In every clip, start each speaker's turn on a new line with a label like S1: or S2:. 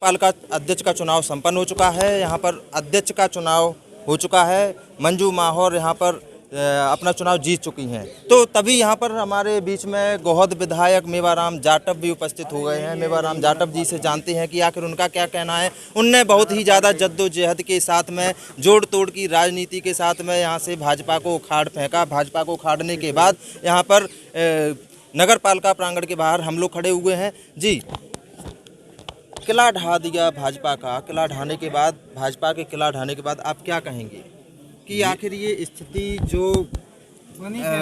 S1: पालिका अध्यक्ष का चुनाव संपन्न हो चुका है। यहाँ पर अध्यक्ष का चुनाव हो चुका है। मंजू माहौर यहाँ पर अपना चुनाव जीत चुकी हैं। तो तभी यहाँ पर हमारे बीच में गोहद विधायक मेवाराम जाटव भी उपस्थित हो गए हैं। मेवाराम जाटव जी से जानते हैं कि आखिर उनका क्या कहना है। उनने बहुत ही ज़्यादा जद्दोजहद के साथ में, जोड़ तोड़ की राजनीति के साथ में यहाँ से भाजपा को उखाड़ फेंका। भाजपा को उखाड़ने के बाद यहाँ पर नगर पालिका प्रांगण के बाहर हम लोग खड़े हुए हैं। जी, किला ढा दिया भाजपा का। किला ढाने के बाद, भाजपा के किला ढाने के बाद आप क्या कहेंगे कि आखिर ये स्थिति जो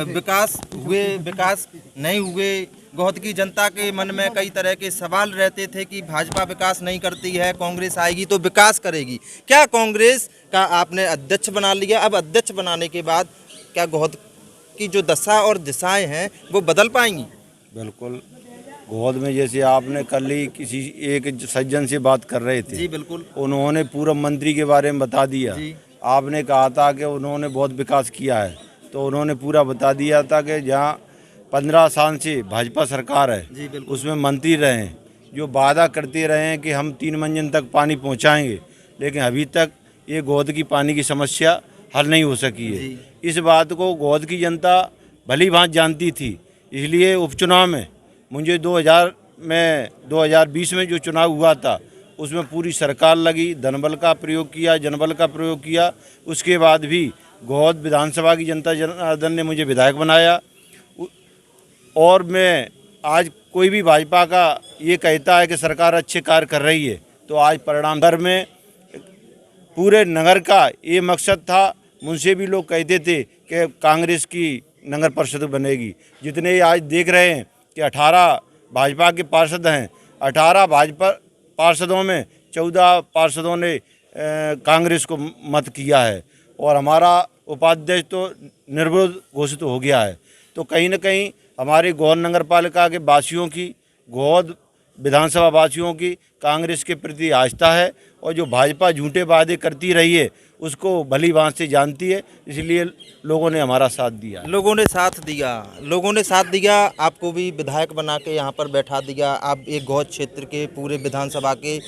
S1: विकास हुए, विकास नहीं हुए, गोहद की जनता के मन में कई तरह के सवाल रहते थे कि भाजपा विकास नहीं करती है, कांग्रेस आएगी तो विकास करेगी। क्या कांग्रेस का आपने अध्यक्ष बना लिया? अब अध्यक्ष बनाने के बाद क्या गोहद की जो दशा और दिशाएं हैं वो बदल पाएंगी?
S2: बिल्कुल। गोहद में जैसे आपने कल ही किसी एक सज्जन से बात कर रहे थे।
S1: जी बिल्कुल।
S2: उन्होंने पूर्व मंत्री के बारे में बता दिया।
S1: जी।
S2: आपने कहा था कि उन्होंने बहुत विकास किया है, तो उन्होंने पूरा बता दिया था कि जहाँ 15 साल से भाजपा सरकार है,
S1: जी बिल्कुल,
S2: उसमें मंत्री रहे हैं, जो वादा करते रहे हैं कि हम 3 मंजिल तक पानी पहुँचाएँगे, लेकिन अभी तक ये गोहद की पानी की समस्या हल नहीं हो सकी है। इस बात को गोहद की जनता भली भांति जानती थी। इसलिए उपचुनाव में मुझे 2020 में जो चुनाव हुआ था उसमें पूरी सरकार लगी, धनबल का प्रयोग किया, जनबल का प्रयोग किया। उसके बाद भी गोहद विधानसभा की जनता जनार्दन ने मुझे विधायक बनाया। और मैं आज कोई भी भाजपा का ये कहता है कि सरकार अच्छे कार्य कर रही है, तो आज परिणाम दर में पूरे नगर का ये मकसद था। मुझसे भी लोग कहते थे कि कांग्रेस की नगर परिषद बनेगी। जितने आज देख रहे हैं कि 18 भाजपा के पार्षद हैं, 18 भाजपा पार्षदों में 14 पार्षदों ने कांग्रेस को मत किया है और हमारा उपाध्यक्ष तो निर्विरोध घोषित हो गया है। तो कहीं न कहीं हमारे गोहद नगर पालिका के वासियों की, गोहद विधानसभा वासियों की कांग्रेस के प्रति आस्था है और जो भाजपा झूठे वादे करती रही है उसको भली भांति से जानती है। इसलिए लोगों ने हमारा साथ दिया।
S1: लोगों ने साथ दिया। आपको भी विधायक बना के यहाँ पर बैठा दिया। आप एक गोहद क्षेत्र के पूरे विधानसभा के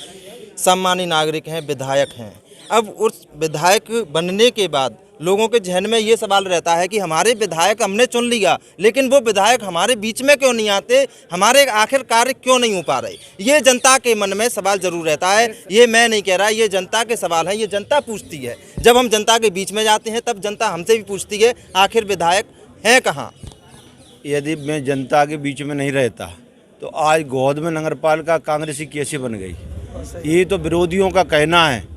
S1: सम्मानी नागरिक हैं, विधायक हैं। अब उस विधायक बनने के बाद लोगों के जहन में ये सवाल रहता है कि हमारे विधायक हमने चुन लिया, लेकिन वो विधायक हमारे बीच में क्यों नहीं आते, हमारे आखिर कार्य क्यों नहीं हो पा रहे। ये जनता के मन में सवाल जरूर रहता है। ये मैं नहीं कह रहा, ये जनता के सवाल है, ये जनता पूछती है। जब हम जनता के बीच में जाते हैं तब जनता हमसे भी पूछती है आखिर विधायक हैं कहाँ।
S2: यदि मैं जनता के बीच में नहीं रहता तो आज गोहद में नगर पालिका कांग्रेस की कैसे बन गई? ये तो विरोधियों का कहना है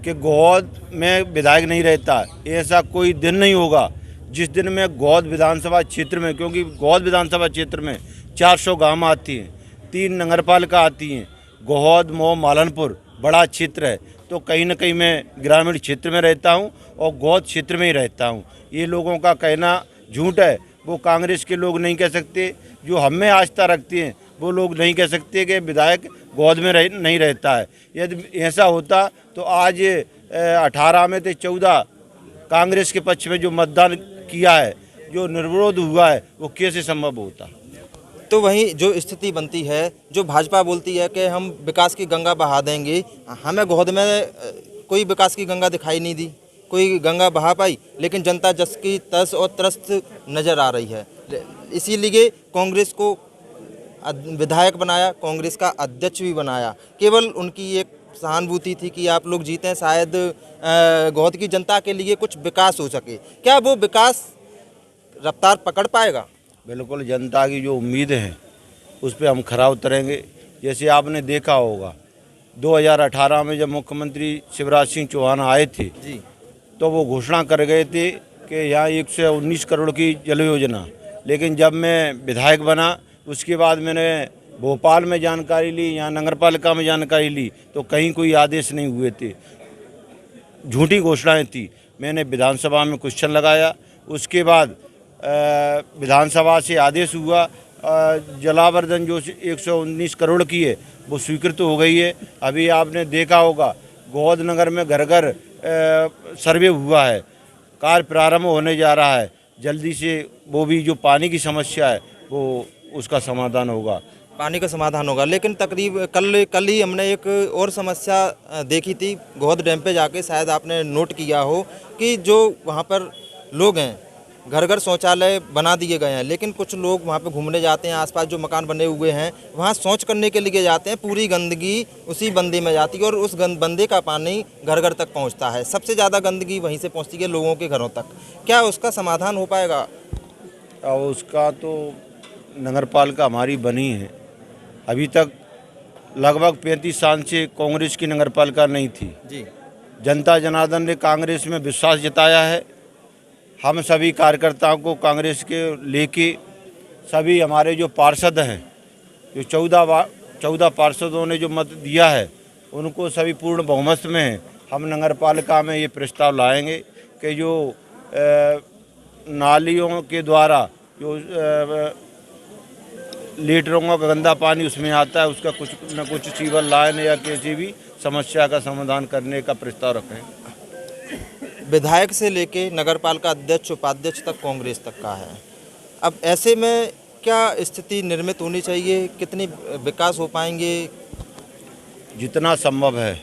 S2: कि गोहद में विधायक नहीं रहता। ऐसा कोई दिन नहीं होगा जिस दिन में गोहद विधानसभा क्षेत्र में, क्योंकि गोहद विधानसभा क्षेत्र में 400 गांव आती हैं, 3 नगर पालिका आती हैं। गोहद, मऊ, मालनपुर बड़ा क्षेत्र है, तो कहीं न कहीं मैं ग्रामीण क्षेत्र में रहता हूं और गोहद क्षेत्र में ही रहता हूं। ये लोगों का कहना झूठ है। वो कांग्रेस के लोग नहीं कह सकते, जो हम में आस्था रखते हैं वो लोग नहीं कह सकते कि विधायक गोहद में नहीं रहता है। यदि ऐसा होता तो आज 18 में से 14 कांग्रेस के पक्ष में जो मतदान किया है, जो निर्विरोध हुआ है, वो कैसे संभव होता?
S1: तो वहीं जो स्थिति बनती है, जो भाजपा बोलती है कि हम विकास की गंगा बहा देंगे, हमें गोहद में कोई विकास की गंगा दिखाई नहीं दी, कोई गंगा बहा पाई, लेकिन जनता जस की तस और त्रस्त नज़र आ रही है। इसीलिए कांग्रेस को विधायक बनाया, कांग्रेस का अध्यक्ष भी बनाया। केवल उनकी एक सहानुभूति थी कि आप लोग जीतें, शायद गोहद की जनता के लिए कुछ विकास हो सके। क्या वो विकास रफ्तार पकड़ पाएगा?
S2: बिल्कुल, जनता की जो उम्मीद है उस पर हम खरा उतरेंगे। जैसे आपने देखा होगा 2018 में जब मुख्यमंत्री शिवराज सिंह चौहान आए थे
S1: जी,
S2: तो वो घोषणा कर गए थे कि यहाँ 119 करोड़ की जल योजना। लेकिन जब मैं विधायक बना उसके बाद मैंने भोपाल में जानकारी ली, यहाँ नगर पालिका में जानकारी ली, तो कहीं कोई आदेश नहीं हुए थे, झूठी घोषणाएं थी। मैंने विधानसभा में क्वेश्चन लगाया, उसके बाद विधानसभा से आदेश हुआ, जलावर्धन जो 119 करोड़ की है वो स्वीकृत हो गई है। अभी आपने देखा होगा गोहद नगर में घर घर सर्वे हुआ है, कार्य प्रारंभ होने जा रहा है। जल्दी से वो भी जो पानी की समस्या है वो उसका समाधान होगा।
S1: पानी का समाधान होगा। लेकिन कल ही हमने एक और समस्या देखी थी गोहद डैम पे जाके, शायद आपने नोट किया हो कि जो वहाँ पर लोग हैं घर घर शौचालय बना दिए गए हैं, लेकिन कुछ लोग वहाँ पे घूमने जाते हैं, आसपास जो मकान बने हुए हैं वहाँ शौच करने के लिए जाते हैं, पूरी गंदगी उसी बंदे में जाती है और उस बंदे का पानी घर घर तक पहुँचता है। सबसे ज़्यादा गंदगी वहीं से पहुँचती है लोगों के घरों तक। क्या उसका समाधान हो पाएगा?
S2: अब उसका तो नगर पालिका हमारी बनी है, अभी तक लगभग 35 साल से कांग्रेस की नगर पालिका नहीं थी
S1: जी।
S2: जनता जनार्दन ने कांग्रेस में विश्वास जताया है। हम सभी कार्यकर्ताओं को कांग्रेस के लेके सभी हमारे जो पार्षद हैं, जो 14 पार्षदों ने जो मत दिया है उनको सभी पूर्ण बहुमत में हैं। हम नगर पालिका में ये प्रस्ताव लाएंगे कि जो नालियों के द्वारा जो लीटरों का गंदा पानी उसमें आता है, उसका कुछ न कुछ सीवर लाइन या किसी भी समस्या का समाधान करने का प्रस्ताव रखें।
S1: विधायक से लेके नगरपालिका अध्यक्ष उपाध्यक्ष तक कांग्रेस तक का है। अब ऐसे में क्या स्थिति निर्मित होनी चाहिए? कितनी विकास हो पाएंगे?
S2: जितना संभव है,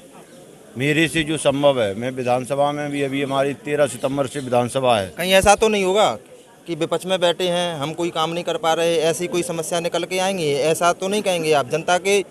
S2: मेरे से जो संभव है। मैं विधानसभा में भी अभी हमारी 13 सितंबर से विधानसभा है।
S1: कहीं ऐसा तो नहीं होगा कि विपक्ष में बैठे हैं, हम कोई काम नहीं कर पा रहे, ऐसी कोई समस्या निकल के आएंगी? ऐसा तो नहीं कहेंगे आप? जनता के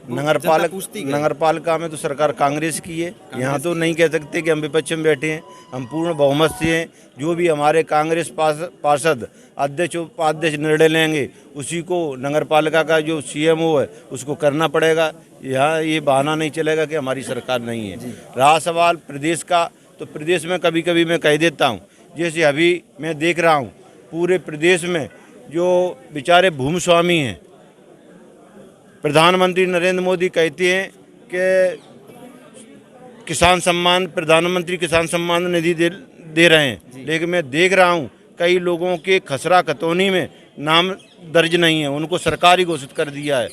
S2: नगर पालिका में तो सरकार कांग्रेस की है, यहाँ तो नहीं कह सकते कि हम विपक्ष में बैठे हैं। हम पूर्ण बहुमत से हैं। जो भी हमारे कांग्रेस पार्षद अध्यक्ष उपाध्यक्ष निर्णय लेंगे उसी को नगर पालिका का जो CMO है उसको करना पड़ेगा। यहाँ ये बहाना नहीं चलेगा कि हमारी सरकार नहीं है। रहा सवाल प्रदेश का, तो प्रदेश में कभी कभी मैं कह देता हूँ, जैसे अभी मैं देख रहा हूँ पूरे प्रदेश में जो बेचारे भूमि स्वामी हैं, प्रधानमंत्री नरेंद्र मोदी कहते हैं कि प्रधानमंत्री किसान सम्मान निधि दे रहे हैं, लेकिन मैं देख रहा हूं कई लोगों के खसरा खतौनी में नाम दर्ज नहीं है, उनको सरकार ही घोषित कर दिया है।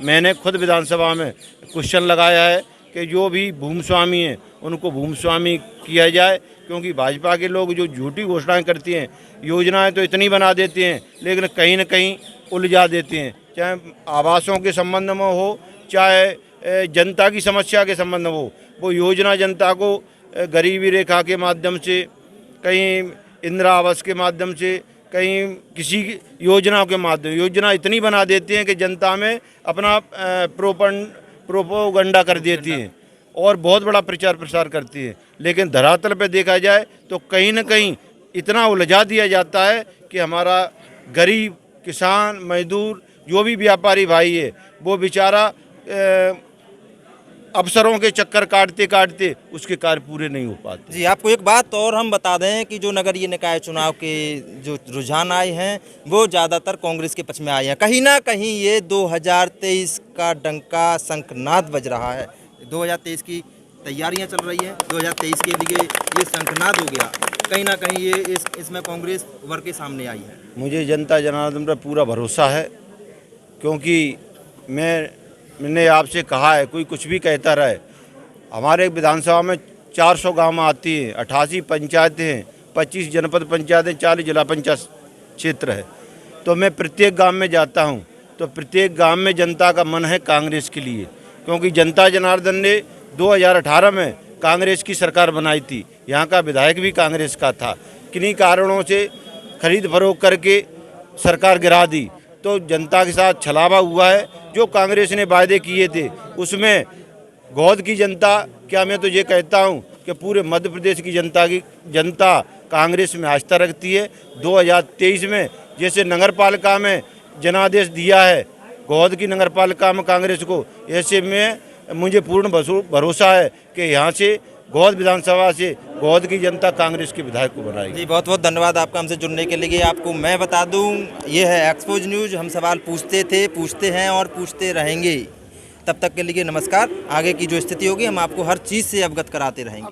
S2: मैंने खुद विधानसभा में क्वेश्चन लगाया है कि जो भी भूमि स्वामी हैं उनको भूमि स्वामी किया जाए, क्योंकि भाजपा के लोग जो झूठी घोषणाएं करती हैं, योजनाएं तो इतनी बना देते हैं लेकिन कहीं न कहीं उलझा देते हैं, चाहे आवासों के संबंध में हो, चाहे जनता की समस्या के संबंध में हो। वो योजना जनता को गरीबी रेखा के माध्यम से, कहीं इंदिरा आवास के माध्यम से, कहीं किसी योजना के माध्यम, योजना इतनी बना देते हैं कि जनता में अपना प्रोपोगंडा कर देती हैं और बहुत बड़ा प्रचार प्रसार करती है। लेकिन धरातल पे देखा जाए तो कहीं न कहीं इतना उलझा दिया जाता है कि हमारा गरीब किसान मजदूर जो भी व्यापारी भाई है वो बेचारा अफसरों के चक्कर काटते काटते उसके कार्य पूरे नहीं हो पाते।
S1: जी, आपको एक बात और हम बता दें कि जो नगरीय निकाय चुनाव के जो रुझान आए हैं वो ज़्यादातर कांग्रेस के पक्ष में आए हैं। कहीं ना कहीं ये 2023 का डंका शंखनाद बज रहा है। 2023 की तैयारियां चल रही हैं, 2023 के लिए ये शंखनाद हो गया। कहीं ना कहीं ये इसमें कांग्रेस उभर के सामने आई है।
S2: मुझे जनता जनार्दन पर पूरा भरोसा है, क्योंकि मैंने आपसे कहा है, कोई कुछ भी कहता रहे, हमारे विधानसभा में 400 गांव आती हैं, 88 पंचायतें हैं, 25 जनपद पंचायतें, 40 जिला पंचायत क्षेत्र है। तो मैं प्रत्येक गांव में जाता हूं, तो प्रत्येक गांव में जनता का मन है कांग्रेस के लिए, क्योंकि जनता जनार्दन ने 2018 में कांग्रेस की सरकार बनाई थी। यहाँ का विधायक भी कांग्रेस का था। किन्हीं कारणों से खरीद फरोख्त करके सरकार गिरा दी, तो जनता के साथ छलावा हुआ है। जो कांग्रेस ने वायदे किए थे उसमें गोहद की जनता, क्या मैं तो ये कहता हूँ कि पूरे मध्य प्रदेश की जनता कांग्रेस में आस्था रखती है। 2023 में जैसे नगर पालिका में जनादेश दिया है गोहद की नगर पालिका में कांग्रेस को, ऐसे में मुझे पूर्ण भरोसा है कि यहाँ से गोहद विधानसभा से गोहद की जनता कांग्रेस के विधायक को बनाएगी।
S1: जी, बहुत बहुत धन्यवाद आपका हमसे जुड़ने के लिए। आपको मैं बता दूं, ये है एक्सपोज न्यूज़। हम सवाल पूछते थे, पूछते हैं और पूछते रहेंगे। तब तक के लिए नमस्कार। आगे की जो स्थिति होगी हम आपको हर चीज़ से अवगत कराते रहेंगे।